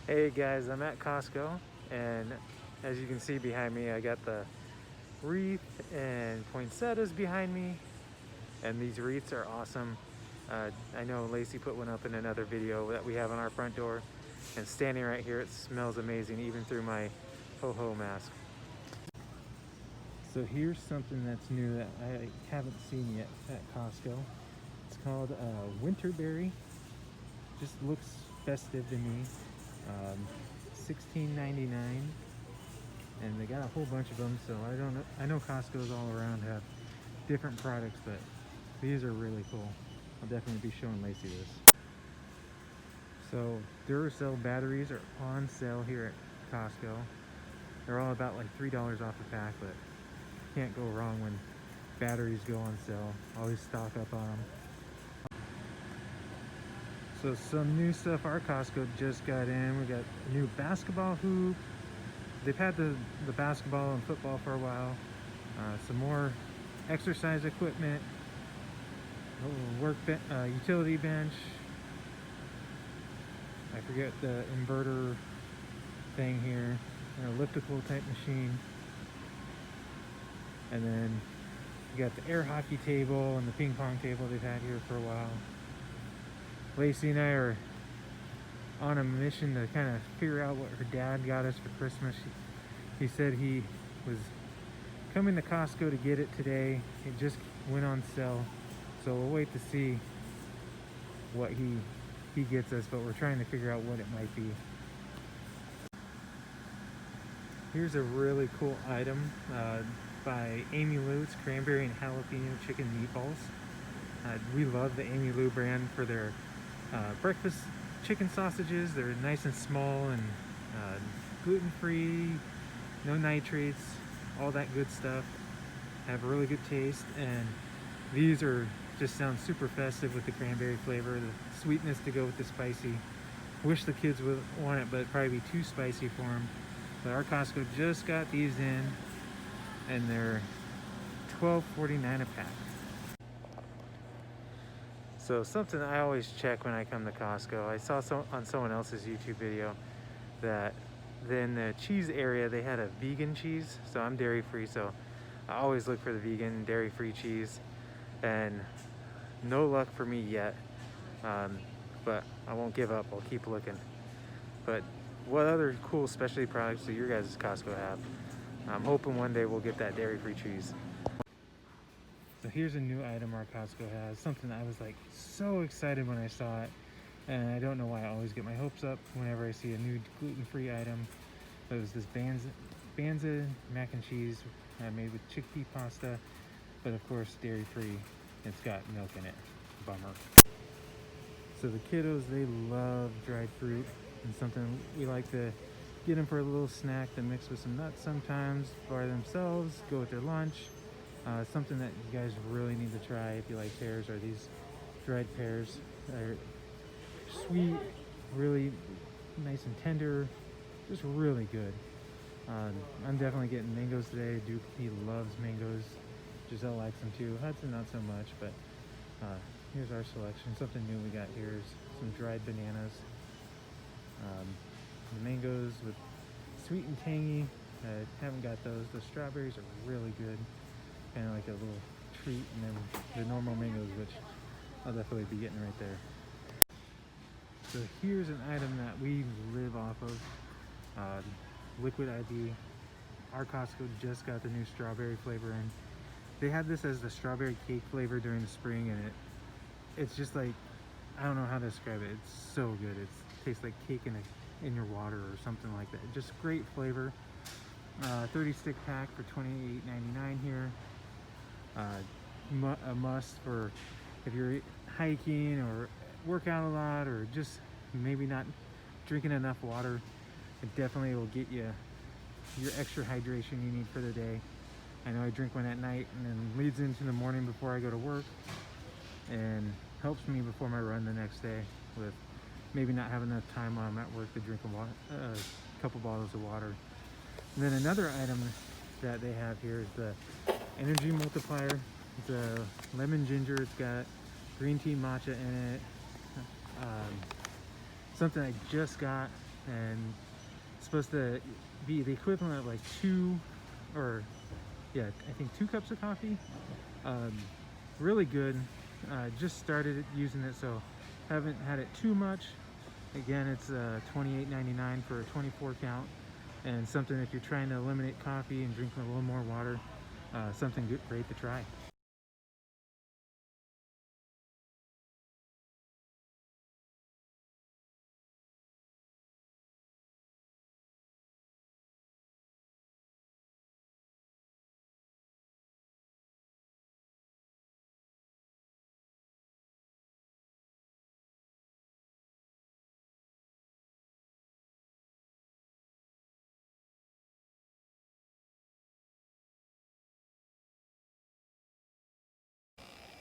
Hey guys, I'm at Costco, and as you can see behind me, I got the wreath and poinsettias behind me, and these wreaths are awesome. I know Lacey put one up in another video that we have on our front door, and standing right here, it smells amazing even through my ho-ho mask. So here's something that's new that I haven't seen yet at Costco. It's called Winterberry. Just looks festive to me. $16.99, and they got a whole bunch of them. So I don't know. I know Costco's all around have different products, but these are really cool. I'll definitely be showing Lacey this. So Duracell batteries are on sale here at Costco. They're all about like $3 off a pack, but can't go wrong when batteries go on sale. Always stock up on them. So some new stuff our Costco just got in. We got a new basketball hoop. They've had the basketball and football for a while. Some more exercise equipment, utility bench. I forget the inverter thing here, an elliptical type machine. And then you got the air hockey table and the ping pong table they've had here for a while. Lacey and I are on a mission to kind of figure out what her dad got us for Christmas. He said he was coming to Costco to get it today. It just went on sale, so we'll wait to see what he gets us, but we're trying to figure out what it might be. Here's a really cool item by Amy Lou. It's cranberry and jalapeno chicken meatballs. We love the Amy Lou brand for their breakfast chicken sausages. They're nice and small and gluten-free, no nitrates, all that good stuff. Have a really good taste, and these are just sound super festive with the cranberry flavor, the sweetness to go with the spicy. Wish the kids would want it, but it'd probably be too spicy for them. But our Costco just got these in, and they're $12.49 a pack. So something I always check when I come to Costco, I saw on someone else's YouTube video that in the cheese area they had a vegan cheese. So I'm dairy free, so I always look for the vegan dairy free cheese, and no luck for me yet. But I won't give up. I'll keep looking. But what other cool specialty products do your guys' Costco have? I'm hoping one day we'll get that dairy free cheese. So here's a new item our Costco has, something I was like so excited when I saw it, and I don't know why I always get my hopes up whenever I see a new gluten-free item. But it was this Banza mac and cheese made with chickpea pasta, but of course dairy-free. It's got milk in it. Bummer. So the kiddos, they love dried fruit, and something we like to get them for a little snack to mix with some nuts sometimes, by themselves, go with their lunch. Something that you guys really need to try if you like pears are these dried pears. They're sweet, really nice and tender, just really good. I'm definitely getting mangoes today. Duke, he loves mangoes. Giselle likes them too. Hudson not so much, but here's our selection. Something new we got here is some dried bananas. The mangoes with sweet and tangy. Haven't got those. The strawberries are really good. Kind of like a little treat, and then the normal mangoes, which I'll definitely be getting right there. So here's an item that we live off of, Liquid IV. Our Costco just got the new strawberry flavor in. They had this as the strawberry cake flavor during the spring, and it's just like, I don't know how to describe it. It's so good. It tastes like cake in your water or something like that. Just great flavor. 30 stick pack for $28.99 here. A must for if you're hiking or work out a lot, or just maybe not drinking enough water. It definitely will get you your extra hydration you need for the day. I know I drink one at night, and then leads into the morning before I go to work, and helps me before my run the next day with maybe not having enough time while I'm at work to drink a couple bottles of water. And then another item that they have here is the energy multiplier. It's a lemon ginger. It's got green tea matcha in it. Something I just got and it's supposed to be the equivalent of like I think 2 cups of coffee. Really good. Just started using it, so haven't had it too much. Again, it's $28.99 for a 24 count, and something if you're trying to eliminate coffee and drink a little more water, something great to try.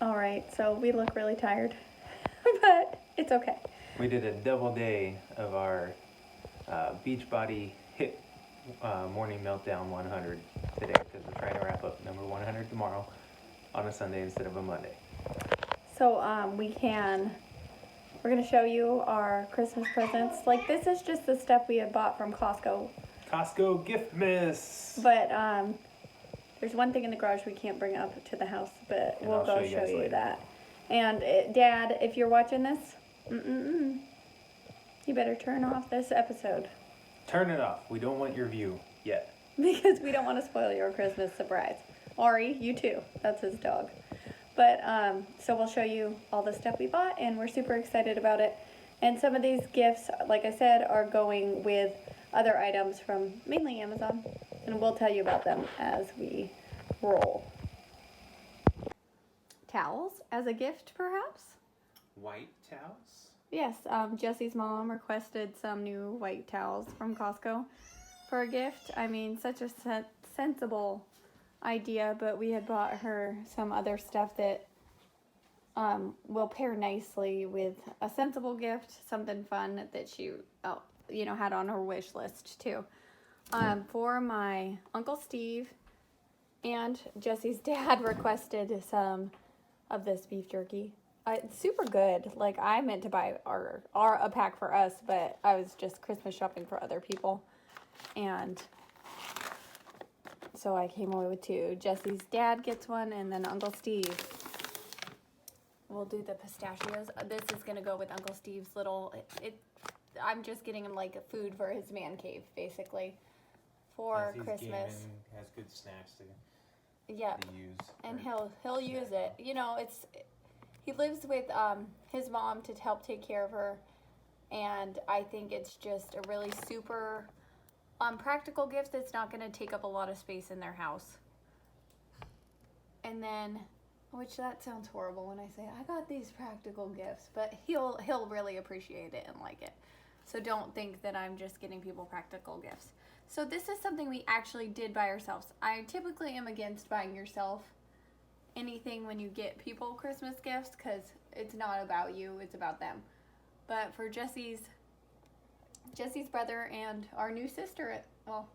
All right, so we look really tired, but it's okay. We did a double day of our Beachbody Hit Morning Meltdown 100 today, because we're trying to wrap up number 100 tomorrow on a Sunday instead of a Monday. So we're gonna show you our Christmas presents. Like, this is just the stuff we had bought from Costco. Costco gift miss. But there's one thing in the garage we can't bring up to the house, but we'll go show you that. And Dad, if you're watching this, you better turn off this episode. Turn it off. We don't want your view yet. Because we don't want to spoil your Christmas surprise. Ari, you too. That's his dog. But so we'll show you all the stuff we bought, and we're super excited about it. And some of these gifts, like I said, are going with other items from mainly Amazon, and we'll tell you about them as we roll. Towels as a gift, perhaps? White towels? Yes, Jesse's mom requested some new white towels from Costco for a gift. I mean, such a sensible idea, but we had bought her some other stuff that will pair nicely with a sensible gift, something fun that she had on her wish list too. For my Uncle Steve, and Jesse's dad requested some of this beef jerky. It's super good. Like, I meant to buy a pack for us, but I was just Christmas shopping for other people, and so I came away with 2. Jesse's dad gets one, and then Uncle Steve will do the pistachios. This is gonna go with Uncle Steve's little. I'm just getting him like food for his man cave, basically, for Christmas. Gaming, has good snacks to use, and he'll use it. You know, he lives with his mom to help take care of her, and I think it's just a really super practical gift that's not going to take up a lot of space in their house. And then, which that sounds horrible when I say I got these practical gifts, but he'll really appreciate it and like it. So don't think that I'm just getting people practical gifts. So this is something we actually did by ourselves. I typically am against buying yourself anything when you get people Christmas gifts, because it's not about you, it's about them. But for Jesse's brother and our new sister-in-law,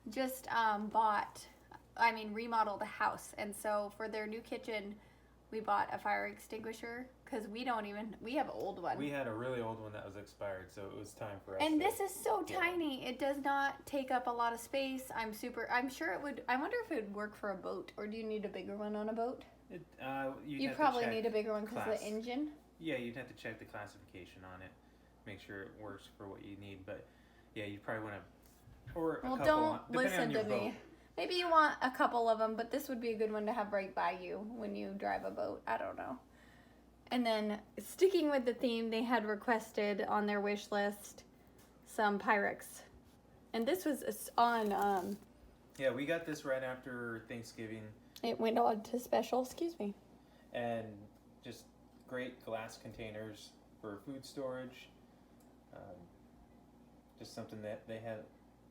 just remodeled a house. And so for their new kitchen, we bought a fire extinguisher, because we have an old one. We had a really old one that was expired, so it was time for us. And this is so tiny. It does not take up a lot of space. I'm sure it would. I wonder if it would work for a boat, or do you need a bigger one on a boat? You probably need a bigger one because of the engine. Yeah, you'd have to check the classification on it, make sure it works for what you need. But yeah, you probably want to, or a couple. Don't listen to me. Maybe you want a couple of them, but this would be a good one to have right by you when you drive a boat. I don't know. And then, sticking with the theme, they had requested on their wish list some Pyrex. And this was on... yeah, we got this right after Thanksgiving. It went on to special, excuse me. And just great glass containers for food storage. Just something that they had,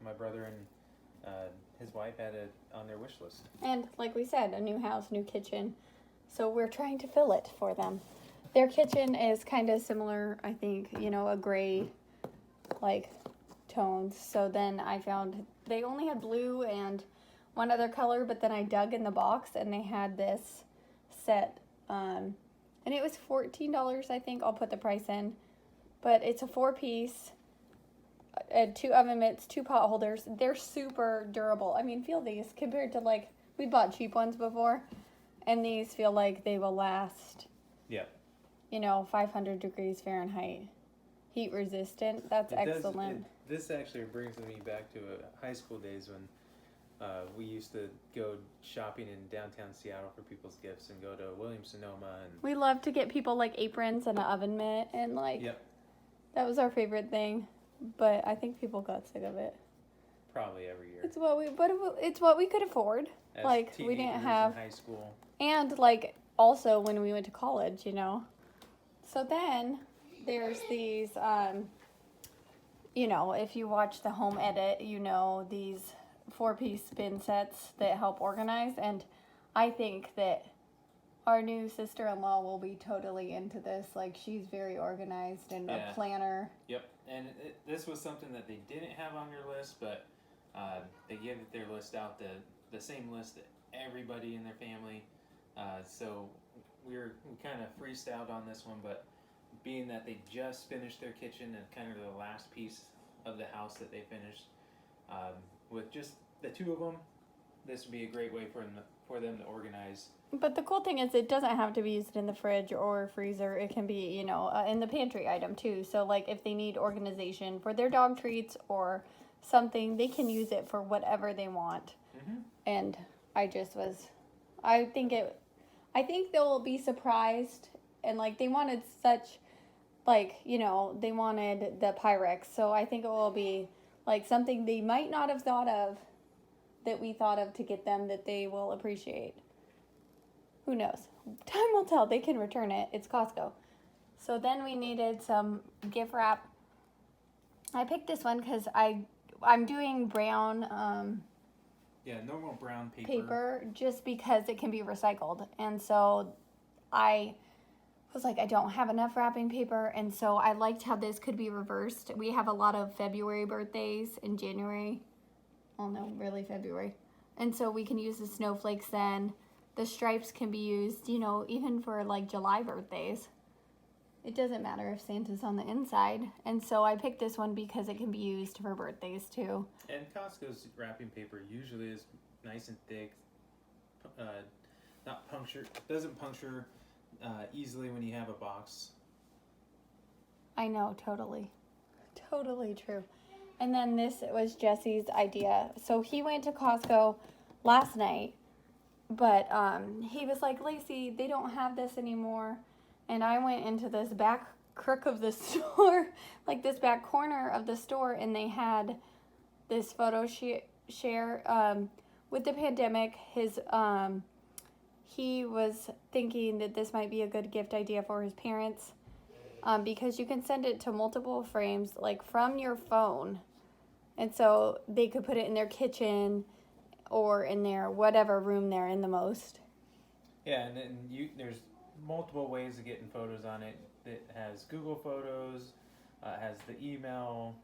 my brother and his wife had it on their wish list. And like we said, a new house, new kitchen. So we're trying to fill it for them. Their kitchen is kind of similar, I think, a gray, tones. So then I found they only had blue and one other color, but then I dug in the box and they had this set, and it was $14, I think. I'll put the price in. but it's a 4-piece. 2 oven mitts, 2 pot holders. They're super durable. I mean, feel these compared to like we bought cheap ones before, and these feel like they will last. Yeah. 500 degrees Fahrenheit, heat resistant. That's excellent. This actually brings me back to high school days when we used to go shopping in downtown Seattle for people's gifts and go to Williams-Sonoma, and we love to get people like aprons and an oven mitt, and like that was our favorite thing. But I think people got sick of it. Probably every year. It's what we could afford. As like we didn't have in high school. And like also when we went to college, So then there's these if you watch the home edit, these 4-piece spin sets that help organize, and I think that our new sister-in-law will be totally into this. Like, she's very organized and a planner. Yep, and this was something that they didn't have on your list, but they gave their list out, the same list that everybody in their family. So we kind of freestyled on this one, but being that they just finished their kitchen and kind of the last piece of the house that they finished, with just the 2 of them, this would be a great way for them to organize. But the cool thing is it doesn't have to be used in the fridge or freezer. It can be, in the pantry item too. So like if they need organization for their dog treats or something, they can use it for whatever they want. Mm-hmm. And I think they'll be surprised, and like they wanted such, they wanted the Pyrex. So I think it will be like something they might not have thought of that we thought of to get them that they will appreciate. Who knows? Time will tell. They can return it. It's Costco. So then we needed some gift wrap. I picked this one because I'm doing brown normal brown paper just because it can be recycled. And so I was like, I don't have enough wrapping paper, and so I liked how this could be reversed. We have a lot of February birthdays in January. Well, no, really February. And so we can use the snowflakes then. The stripes can be used, even for like July birthdays. It doesn't matter if Santa's on the inside. And so I picked this one because it can be used for birthdays too. And Costco's wrapping paper usually is nice and thick. Doesn't puncture easily when you have a box. I know, totally. Totally true. And then this was Jesse's idea. So he went to Costco last night, but he was like, Lacey, they don't have this anymore. And I went into this back crook of the store, like this back corner of the store, and they had this photo share. With the pandemic, he was thinking that this might be a good gift idea for his parents, because you can send it to multiple frames, like from your phone. And so they could put it in their kitchen or in their whatever room they're in the most. Yeah, and then there's multiple ways of getting photos on it. It has Google Photos, has the email,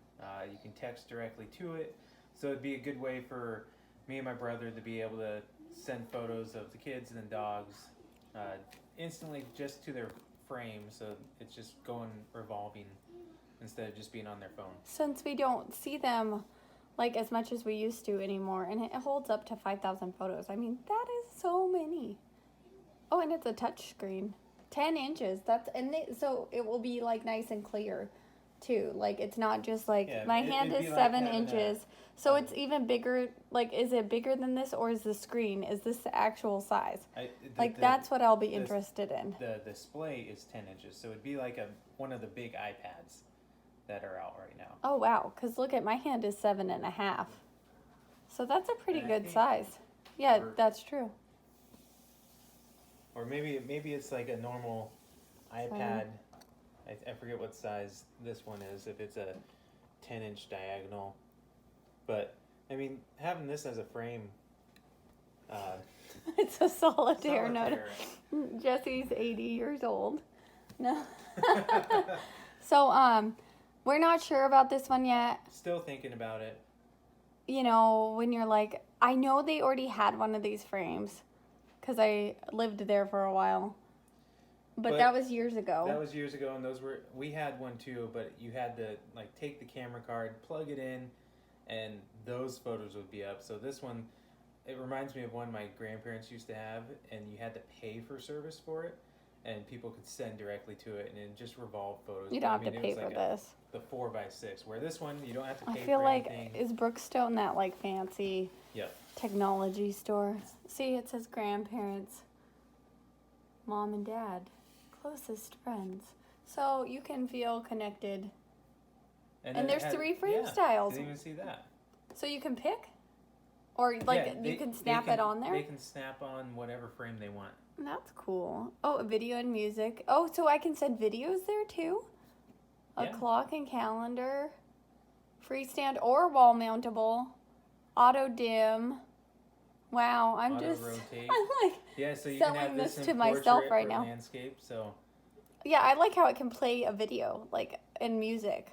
you can text directly to it. So it'd be a good way for me and my brother to be able to send photos of the kids and the dogs instantly just to their frame, so it's just going revolving instead of just being on their phone. Since we don't see them like as much as we used to anymore, and it holds up to 5,000 photos. I mean, that is so many. Oh, and it's a touch screen. 10 inches. So it will be like nice and clear too. Like it's not just like my hand is 7 inches. So it's even bigger. Like, is it bigger than this, or is the screen? Is this the actual size? That's what I'll be interested in. The display is 10 inches, so it'd be like one of the big iPads that are out right now. Oh wow! Because look at my hand is 7.5. So that's a pretty good size. Yeah, that's true. Or maybe it's like a normal iPad. I forget what size this one is. If it's a 10-inch diagonal. But, I mean, having this as a frame... it's a solitaire note. Jesse's 80 years old. No. So, we're not sure about this one yet. Still thinking about it. When you're like... I know they already had one of these frames, because I lived there for a while. But that was years ago. That was years ago, and we had one too, but you had to like take the camera card, plug it in, and those photos would be up. So this one, it reminds me of one my grandparents used to have, and you had to pay for service for it, and people could send directly to it, and it just revolve photos. You don't have to pay for this. The 4x6, where this one you don't have to pay for. I feel like is Brookstone that like fancy technology store? See, it says grandparents, mom and dad, closest friends. So you can feel connected. And there's 3 frame styles. Didn't even see that. So you can pick? Or like you can snap it on there? They can snap on whatever frame they want. That's cool. Oh, video and music. Oh, so I can send videos there too? A clock and calendar. Freestand or wall mountable. Auto dim. Wow, I'm Auto just rotate. I'm like so you selling can have this in to myself right or now. Landscape, so yeah, I like how it can play a video, like in music.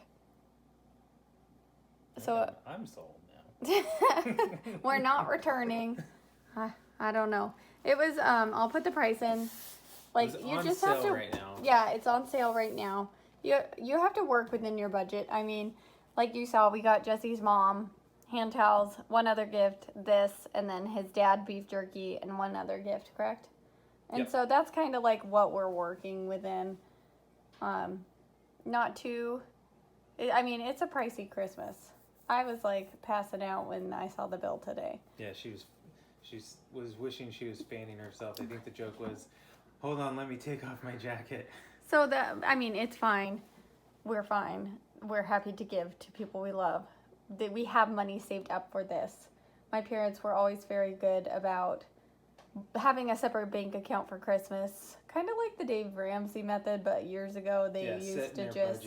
So I'm sold now. We're not returning. I don't know. It was I'll put the price in. Like you just have to right now. Yeah, it's on sale right now. You have to work within your budget. I mean, like you saw, we got Jesse's mom hand towels, one other gift, this, and then his dad beef jerky, and one other gift, correct? And so that's kind of like what we're working within. Not too. I mean, it's a pricey Christmas. I was like passing out when I saw the bill today. Yeah, she was wishing she was fanning herself. I think the joke was, "Hold on, let me take off my jacket." So I mean, it's fine. We're fine. We're happy to give to people we love. We have money saved up for this. My parents were always very good about having a separate bank account for Christmas. Kind of like the Dave Ramsey method, but years ago they used to just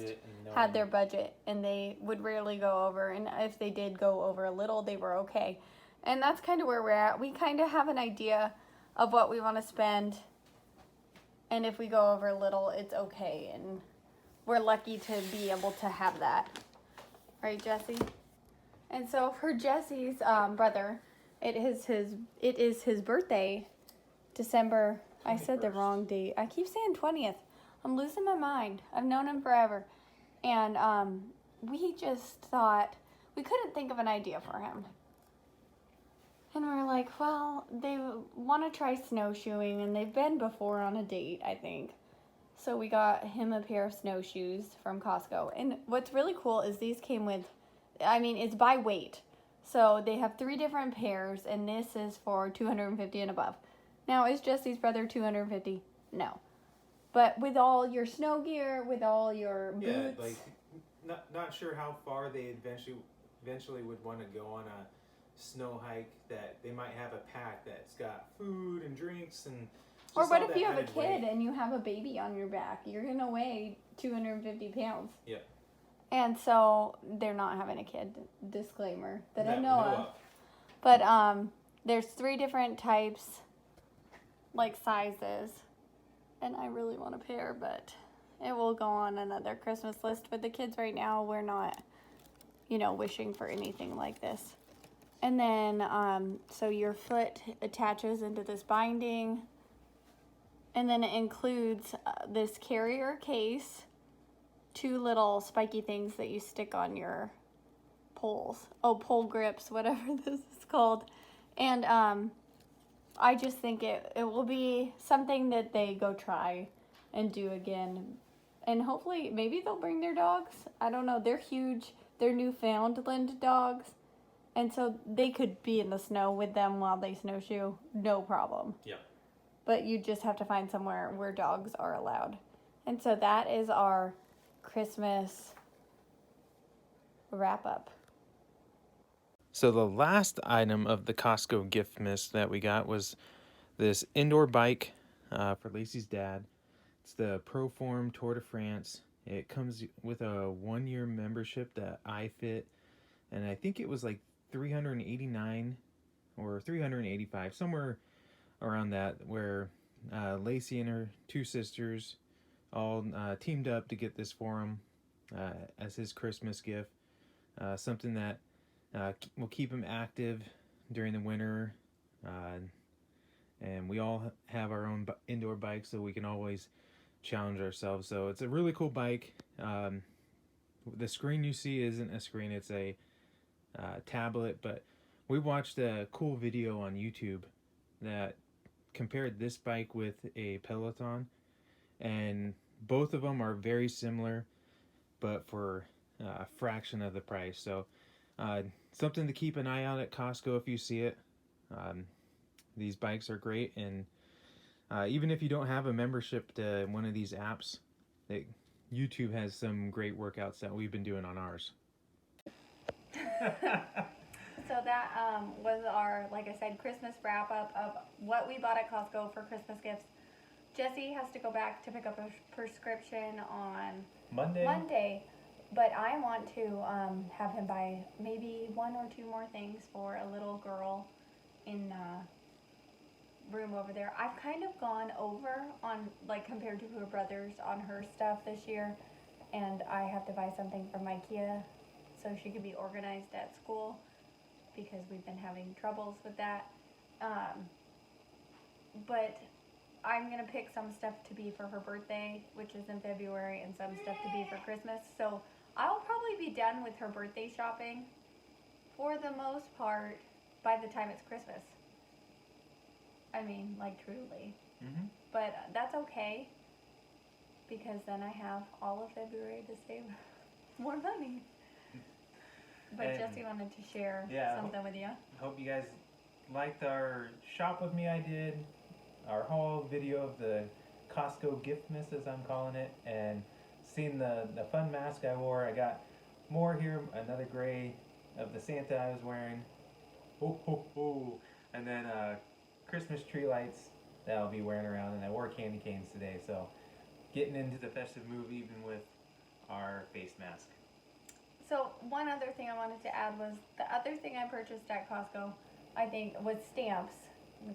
had their budget and they would rarely go over. And if they did go over a little, they were okay. And that's kind of where we're at. We kind of have an idea of what we want to spend. And if we go over a little, it's okay. And we're lucky to be able to have that. Right, Jesse? And so for Jesse's brother, it is his birthday, December. 21st. I said the wrong date. I keep saying 20th. I'm losing my mind. I've known him forever. And we just thought we couldn't think of an idea for him. And we're like, well, they want to try snowshoeing, and they've been before on a date, I think. So we got him a pair of snowshoes from Costco. And what's really cool is these came with, I mean, it's by weight. So they have 3 different pairs, and this is for $250 and above. Now, is Jesse's brother $250? No. But with all your snow gear, with all your boots. Yeah, like, not sure how far they eventually would want to go on a snow hike, that they might have a pack that's got food and drinks and or what if you have a kid and you have a baby on your back? You're gonna weigh 250 pounds. Yeah. And so they're not having a kid. Disclaimer that I know of. But there's 3 different types, like sizes, and I really want a pair, but it will go on another Christmas list with the kids. Right now we're not, wishing for anything like this. And then, so your foot attaches into this binding. And then it includes this carrier case, 2 little spiky things that you stick on your poles. Oh, pole grips, whatever this is called. And I just think it will be something that they go try and do again. And hopefully, maybe they'll bring their dogs. I don't know. They're huge. They're Newfoundland dogs. And so they could be in the snow with them while they snowshoe. No problem. Yeah. But you just have to find somewhere where dogs are allowed. And so that is our Christmas wrap up. So the last item of the Costco gift list that we got was this indoor bike for Lacey's dad. It's the Proform Tour de France. It comes with a 1-year membership that iFit. And I think it was like $389 or $385, somewhere around that, where Lacey and her 2 sisters all teamed up to get this for him as his Christmas gift. Something that will keep him active during the winter. And we all have our own indoor bikes, so we can always challenge ourselves. So it's a really cool bike. The screen you see isn't a screen, it's a tablet, but we watched a cool video on YouTube that compared this bike with a Peloton, and both of them are very similar, but for a fraction of the price. So something to keep an eye out at Costco if you see it. These bikes are great, and even if you don't have a membership to one of these apps, YouTube has some great workouts that we've been doing on ours. So that was our, like I said, Christmas wrap up of what we bought at Costco for Christmas gifts. Jesse has to go back to pick up a prescription on Monday, but I want to have him buy maybe 1 or 2 more things for a little girl in room over there. I've kind of gone over on, like, compared to her brothers on her stuff this year, and I have to buy something from IKEA so she can be organized at school, because we've been having troubles with that. But I'm gonna pick some stuff to be for her birthday, which is in February, and some stuff to be for Christmas. So I'll probably be done with her birthday shopping for the most part by the time it's Christmas. I mean, like, truly. Mm-hmm. But that's okay, because then I have all of February to save more money. But And Jesse wanted to share something with you. Hope you guys liked our shop with me I did, our haul video of the Costco gift miss, as I'm calling it, and seen the fun mask I wore. I got more here, another gray of the Santa I was wearing. Ho, ho, ho. And then Christmas tree lights that I'll be wearing around, and I wore candy canes today, so getting into the festive mood even with our face mask. So one other thing I wanted to add was the other thing I purchased at Costco, I think, was stamps,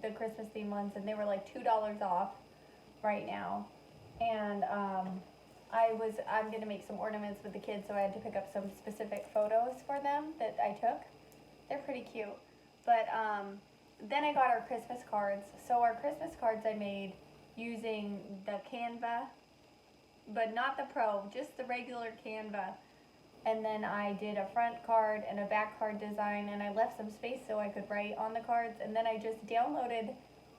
the Christmas themed ones, and they were like $2 off right now. And I'm gonna make some ornaments with the kids, so I had to pick up some specific photos for them that I took. They're pretty cute. But then I got our Christmas cards. So our Christmas cards I made using the Canva, but not the Pro, just the regular Canva. And then I did a front card and a back card design, and I left some space so I could write on the cards, and then I just downloaded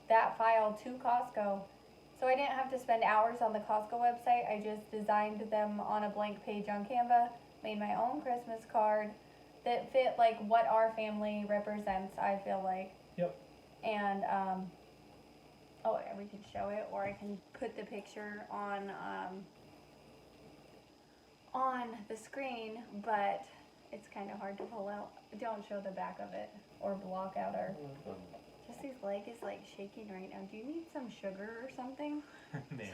that file to Costco. So I didn't have to spend hours on the Costco website. I just designed them on a blank page on Canva, made my own Christmas card that fit like what our family represents, I feel like. Yep. And we can show it, or I can put the picture on the screen, but it's kind of hard to pull out. Don't show the back of it or block out our... Jesse's leg is like shaking right now. Do you need some sugar or something? Maybe.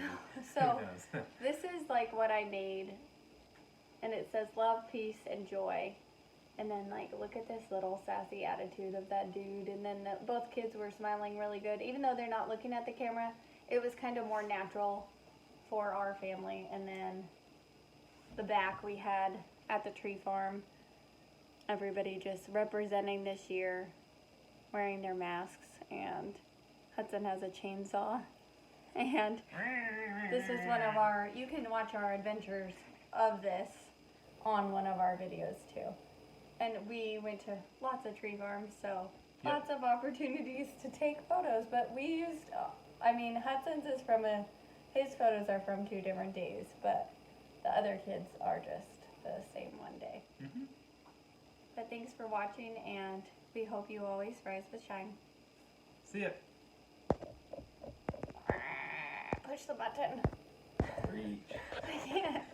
So this is like what I made, and it says love, peace, and joy. And then, like, look at this little sassy attitude of that dude. And then both kids were smiling really good. Even though they're not looking at the camera, it was kind of more natural for our family. And then the back we had at the tree farm, everybody just representing this year, wearing their masks. And Hudson has a chainsaw. And this is one of our, you can watch our adventures of this on one of our videos too. And we went to lots of tree farms, so lots of opportunities to take photos. But we used, Hudson's is from his photos are from 2 different days, but the other kids are just the same one day. Mm-hmm. But thanks for watching, and we hope you always rise with shine. See ya. Push the button. Reach. I can't.